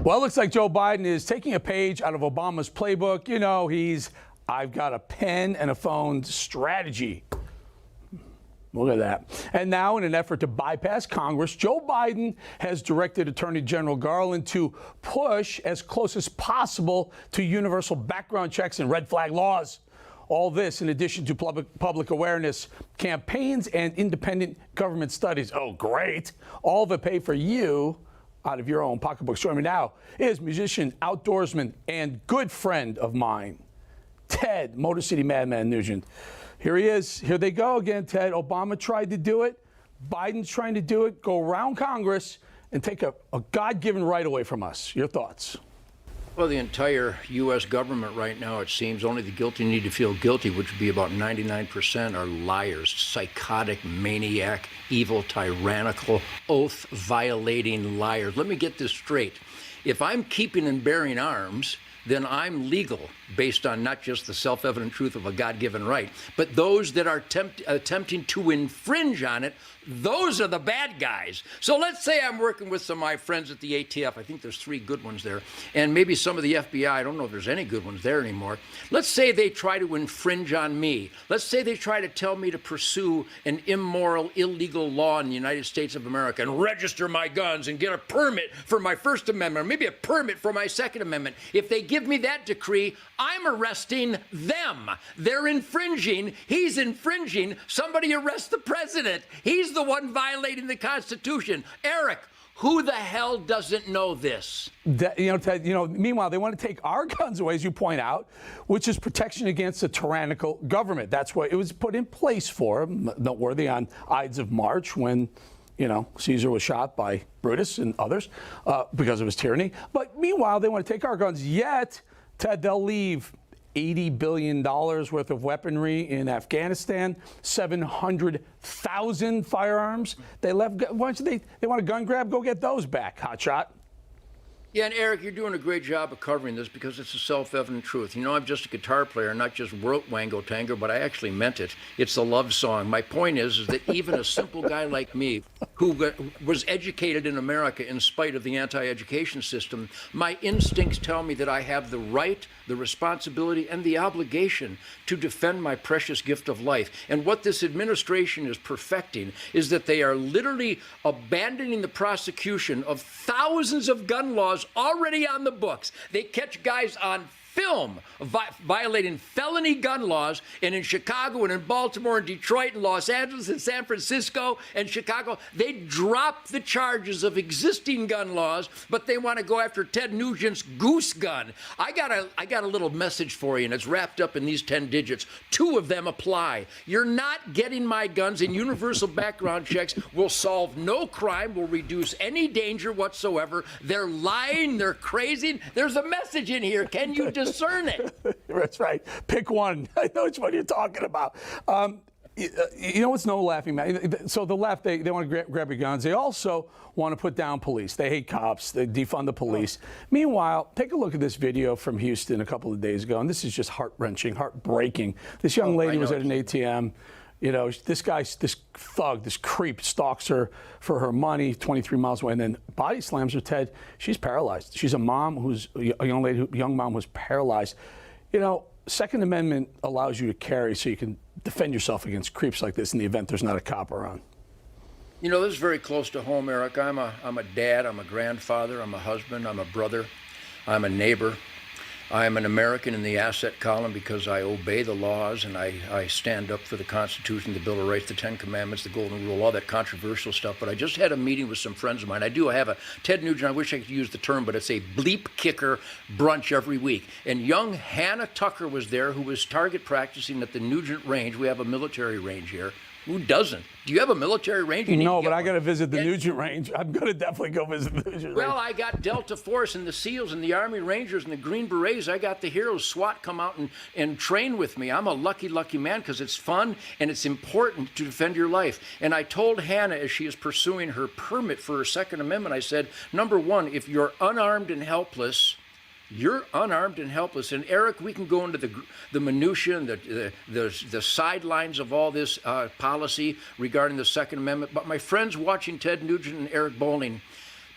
Well, it looks like Joe Biden is taking a page out of Obama's playbook. You know, he's I've got a pen and a phone strategy. Look at that. And now, in an effort to bypass Congress, Joe Biden has directed Attorney General Garland to push as close as possible to universal background checks and red flag laws. All this in addition to public awareness campaigns and independent government studies. Oh, great. All of it paid for you out of your own pocketbook. Joining me now is musician, outdoorsman, and good friend of mine, Ted, Motor City Madman Nugent. Here he is. Here they go again, Ted. Obama tried to do it. Biden's trying to do it. Go around Congress and take a God-given right away from us. Your thoughts? Well, the entire U.S. government right now, it seems, only the guilty need to feel guilty, which would be about 99%, are liars, psychotic, maniac, evil, tyrannical, oath-violating liars. Let me get this straight. If I'm keeping and bearing arms, then I'm legal based on not just the self-evident truth of a God-given right, but those that are attempting to infringe on it, those are the bad guys. So let's say I'm working with some of my friends at the ATF. I think there's 3 good ones there, and maybe some of the FBI. I don't know if there's any good ones there anymore. Let's say they try to infringe on me. Let's say they try to tell me to pursue an immoral, illegal law in the United States of America and register my guns and get a permit for my First Amendment, or maybe a permit for my Second Amendment. If they give me that decree, I'm arresting them. They're infringing. He's infringing. Somebody arrest the president. He's the one violating the Constitution. Eric, who the hell doesn't know this? Ted, meanwhile, they want to take our guns away, as you point out, which is protection against a tyrannical government. That's what it was put in place for, noteworthy on Ides of March when, Caesar was shot by Brutus and others because of his tyranny. But meanwhile, they want to take our guns, yet, Ted, they'll leave $80 billion worth of weaponry in Afghanistan, 700,000 firearms. They left. Why don't they want a gun grab? Go get those back, hotshot. Yeah, and Eric, you're doing a great job of covering this because it's a self-evident truth. I'm just a guitar player, not just wrote Wango Tango, but I actually meant it. It's a love song. My point is that even a simple guy like me, who was educated in America in spite of the anti-education system, my instincts tell me that I have the right, the responsibility, and the obligation to defend my precious gift of life. And what this administration is perfecting is that they are literally abandoning the prosecution of thousands of gun laws already on the books. They catch guys on film violating felony gun laws, and in Chicago and in Baltimore and Detroit and Los Angeles and San Francisco and Chicago, they drop the charges of existing gun laws, but they want to go after Ted Nugent's goose gun. I got a little message for you, and it's wrapped up in these 10 digits. 2 of them apply. You're not getting my guns, and universal background checks will solve no crime, will reduce any danger whatsoever. They're lying, they're crazy. There's a message in here. Can you discern it? That's right. Pick one. I know which one you're talking about. It's no laughing matter. So the left, they want to grab your guns. They also want to put down police. They hate cops. They defund the police. Meanwhile, take a look at this video from Houston a couple of days ago, and this is just heart-wrenching, heartbreaking. This young lady was at an ATM. This guy, this thug, this creep stalks her for her money 23 miles away and then body slams her, Ted. She's paralyzed. She's a mom young mom who's paralyzed. Second Amendment allows you to carry so you can defend yourself against creeps like this in the event there's not a cop around. This is very close to home, Eric. I'm a dad, I'm a grandfather, I'm a husband, I'm a brother, I'm a neighbor. I am an American in the asset column because I obey the laws and I stand up for the Constitution, the Bill of Rights, the 10 Commandments, the Golden Rule, all that controversial stuff. But I just had a meeting with some friends of mine. I do have a Ted Nugent, I wish I could use the term, but it's a bleep kicker brunch every week. And young Hannah Tucker was there, who was target practicing at the Nugent Range. We have a military range here. Who doesn't? Do you have a military range? No, but I got to visit the Nugent Range. I'm going to definitely go visit the Nugent Range. Well, I got Delta Force and the SEALs and the Army Rangers and the Green Berets. I got the Heroes SWAT come out and train with me. I'm a lucky, lucky man because it's fun and it's important to defend your life. And I told Hannah, as she is pursuing her permit for her Second Amendment, I said, number one, if you're unarmed and helpless, you're unarmed and helpless. And Eric, we can go into the minutiae and the sidelines of all this policy regarding the Second Amendment. But my friends watching Ted Nugent and Eric Bolling,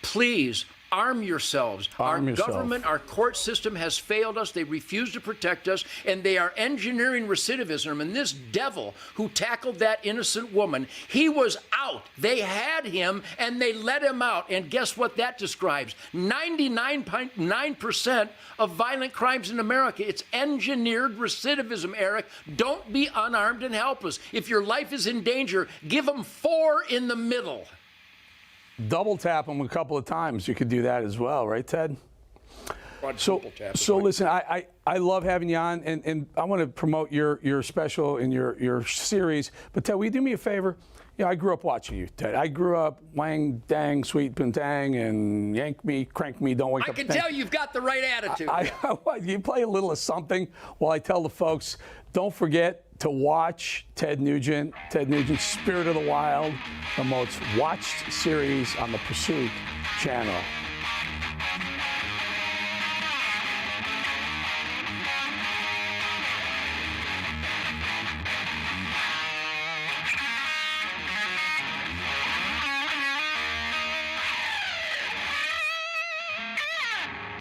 please Arm yourselves. Our government, our court system has failed us. They refuse to protect us, and they are engineering recidivism. And this devil who tackled that innocent woman, he was out. They had him, and they let him out. And guess what that describes? 99.9% of violent crimes in America. It's engineered recidivism, Eric. Don't be unarmed and helpless. If your life is in danger, give them 4 in the middle. Double tap them a couple of times. You could do that as well, right, Ted? So listen, I love having you on, and I want to promote your special and your series. But Ted, will you do me a favor? You know, I grew up watching you, Ted. I grew up wang, dang, sweet pintang, and yank me, crank me, don't wake up. I can tell you've got the right attitude. You play a little of something while I tell the folks, don't forget to watch Ted Nugent, Spirit of the Wild, the most watched series on the Pursuit channel.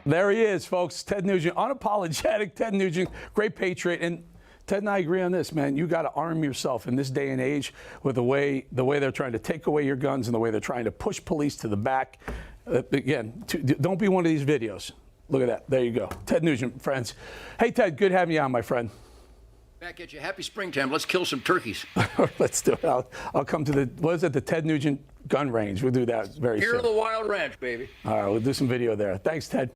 There he is, folks. Ted Nugent, unapologetic Ted Nugent, great patriot. And Ted and I agree on this, man. You got to arm yourself in this day and age with the way they're trying to take away your guns and the way they're trying to push police to the back. Again, don't be one of these videos. Look at that. There you go. Ted Nugent, friends. Hey, Ted, good having you on, my friend. Back at you. Happy springtime. Let's kill some turkeys. Let's do it. I'll come to the Ted Nugent gun range. We'll do that very soon. Here to the Wild Ranch, baby. All right, we'll do some video there. Thanks, Ted.